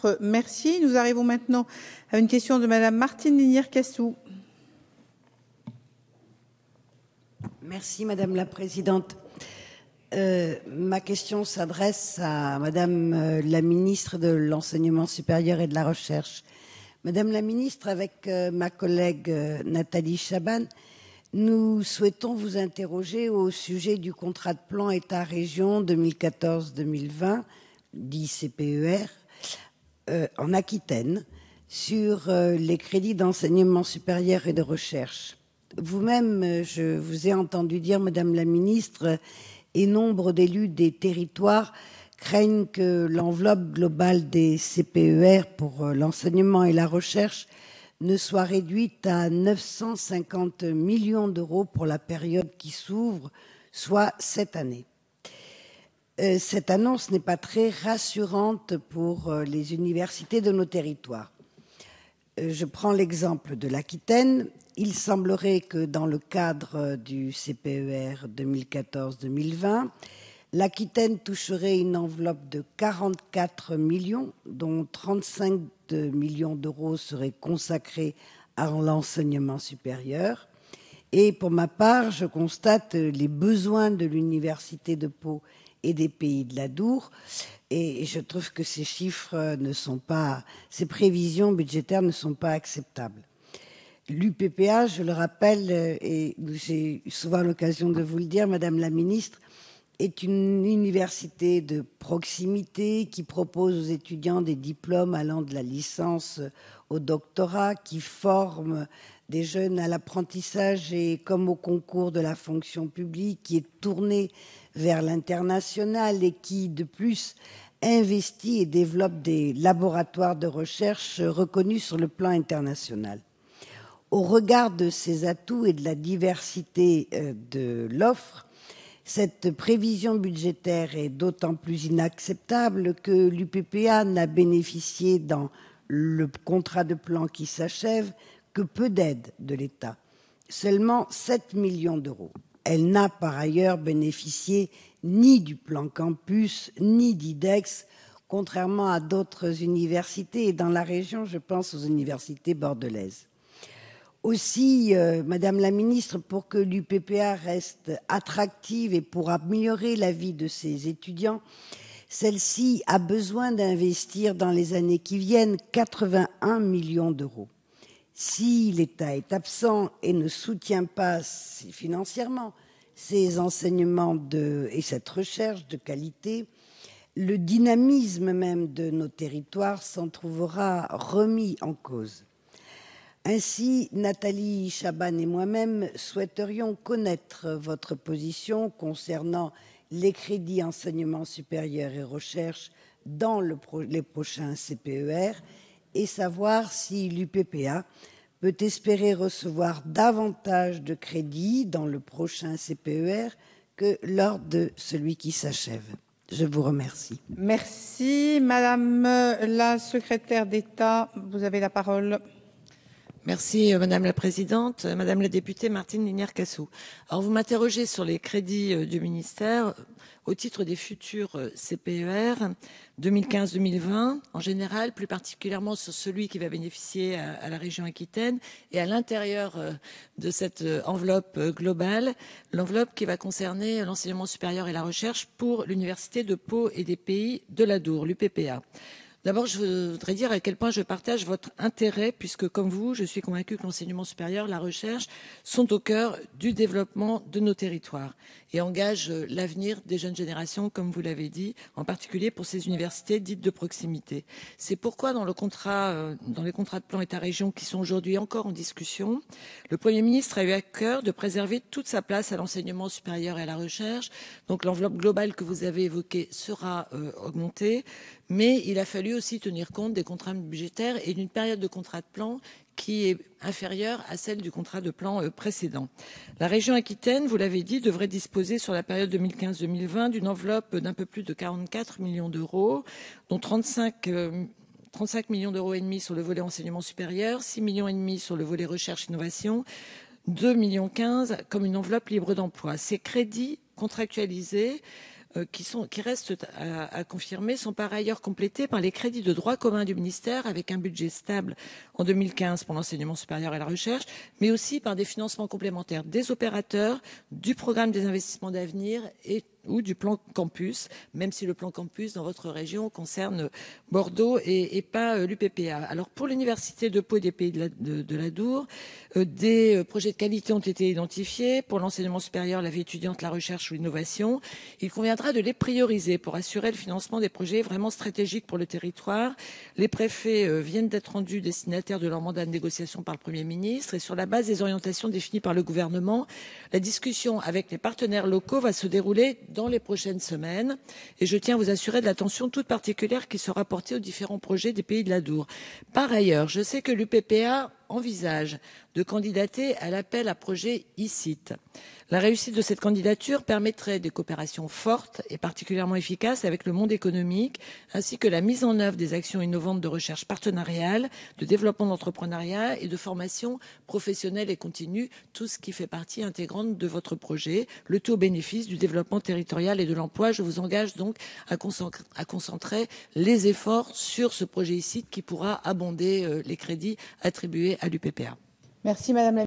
ministre, merci. Nous arrivons maintenant à une question de Madame Martine Linière-Cassou. Merci Madame la Présidente. Ma question s'adresse à Madame la Ministre de l'Enseignement supérieur et de la Recherche. Madame la Ministre, avec ma collègue Nathalie Chaban, nous souhaitons vous interroger au sujet du contrat de plan État-région 2014-2020, dit CPER, en Aquitaine, sur les crédits d'enseignement supérieur et de recherche. Vous-même, je vous ai entendu dire, Madame la Ministre, et nombre d'élus des territoires craignent que l'enveloppe globale des CPER pour l'enseignement et la recherche ne soit réduite à 950 millions d'euros pour la période qui s'ouvre, soit cette année. Cette annonce n'est pas très rassurante pour les universités de nos territoires. Je prends l'exemple de l'Aquitaine. Il semblerait que dans le cadre du CPER 2014-2020, l'Aquitaine toucherait une enveloppe de 44 millions, dont 35 millions d'euros seraient consacrés à l'enseignement supérieur. Et pour ma part, je constate les besoins de l'Université de Pau et des Pays de l'Adour. Et je trouve que ces chiffres ces prévisions budgétaires ne sont pas acceptables. L'UPPA, je le rappelle, et j'ai souvent l'occasion de vous le dire, Madame la Ministre, est une université de proximité qui propose aux étudiants des diplômes allant de la licence au doctorat, qui forme des jeunes à l'apprentissage et comme au concours de la fonction publique, qui est tournée vers l'international et qui, de plus, investit et développe des laboratoires de recherche reconnus sur le plan international. Au regard de ces atouts et de la diversité de l'offre, cette prévision budgétaire est d'autant plus inacceptable que l'UPPA n'a bénéficié dans le contrat de plan qui s'achève que peu d'aide de l'État, seulement 7 millions d'euros. Elle n'a par ailleurs bénéficié ni du plan campus, ni d'IDEX, contrairement à d'autres universités. Et dans la région, je pense aux universités bordelaises. Aussi, Madame la Ministre, pour que l'UPPA reste attractive et pour améliorer la vie de ses étudiants, celle-ci a besoin d'investir dans les années qui viennent 81 millions d'euros. Si l'État est absent et ne soutient pas financièrement ces enseignements et cette recherche de qualité, le dynamisme même de nos territoires s'en trouvera remis en cause. Ainsi, Nathalie Chaban et moi-même souhaiterions connaître votre position concernant les crédits enseignement supérieur et recherche dans les prochains CPER et savoir si l'UPPA peut espérer recevoir davantage de crédits dans le prochain CPER que lors de celui qui s'achève. Je vous remercie. Merci. Madame la secrétaire d'État, vous avez la parole. Merci Madame la Présidente. Madame la députée Martine Linière-Cassou. Alors vous m'interrogez sur les crédits du ministère au titre des futurs CPER 2015-2020, en général, plus particulièrement sur celui qui va bénéficier à la région Aquitaine et à l'intérieur de cette enveloppe globale, l'enveloppe qui va concerner l'enseignement supérieur et la recherche pour l'Université de Pau et des Pays de l'Adour, l'UPPA. D'abord, je voudrais dire à quel point je partage votre intérêt, puisque comme vous, je suis convaincue que l'enseignement supérieur, la recherche sont au cœur du développement de nos territoires et engagent l'avenir des jeunes générations, comme vous l'avez dit, en particulier pour ces universités dites de proximité. C'est pourquoi dans les contrats de plan État-région qui sont aujourd'hui encore en discussion, le Premier ministre a eu à cœur de préserver toute sa place à l'enseignement supérieur et à la recherche. Donc l'enveloppe globale que vous avez évoquée sera augmentée, mais il a fallu aussi tenir compte des contraintes budgétaires et d'une période de contrat de plan qui est inférieure à celle du contrat de plan précédent. La région Aquitaine, vous l'avez dit, devrait disposer sur la période 2015-2020 d'une enveloppe d'un peu plus de 44 millions d'euros, dont 35 millions d'euros et demi sur le volet enseignement supérieur, 6 millions et demi sur le volet recherche-innovation, 2,15 millions comme une enveloppe libre d'emploi. Ces crédits contractualisés qui restent à confirmer sont par ailleurs complétés par les crédits de droit commun du ministère avec un budget stable en 2015 pour l'enseignement supérieur et la recherche, mais aussi par des financements complémentaires des opérateurs, du programme des investissements d'avenir ou du plan campus, même si le plan campus dans votre région concerne Bordeaux et pas l'UPPA. Alors pour l'université de Pau et des Pays de l'Adour, des projets de qualité ont été identifiés pour l'enseignement supérieur, la vie étudiante, la recherche ou l'innovation. Il conviendra de les prioriser pour assurer le financement des projets vraiment stratégiques pour le territoire. Les préfets viennent d'être rendus destinataires de leur mandat de négociation par le Premier ministre et sur la base des orientations définies par le gouvernement, la discussion avec les partenaires locaux va se dérouler dans les prochaines semaines et je tiens à vous assurer de l'attention toute particulière qui sera portée aux différents projets des Pays de l'Adour. Par ailleurs, je sais que l'UPPA envisage de candidater à l'appel à projet ICIT. La réussite de cette candidature permettrait des coopérations fortes et particulièrement efficaces avec le monde économique, ainsi que la mise en œuvre des actions innovantes de recherche partenariale, de développement d'entrepreneuriat et de formation professionnelle et continue, tout ce qui fait partie intégrante de votre projet, le tout au bénéfice du développement territorial et de l'emploi. Je vous engage donc à concentrer les efforts sur ce projet ICIT qui pourra abonder les crédits attribués à l'UPPA. Merci, Madame la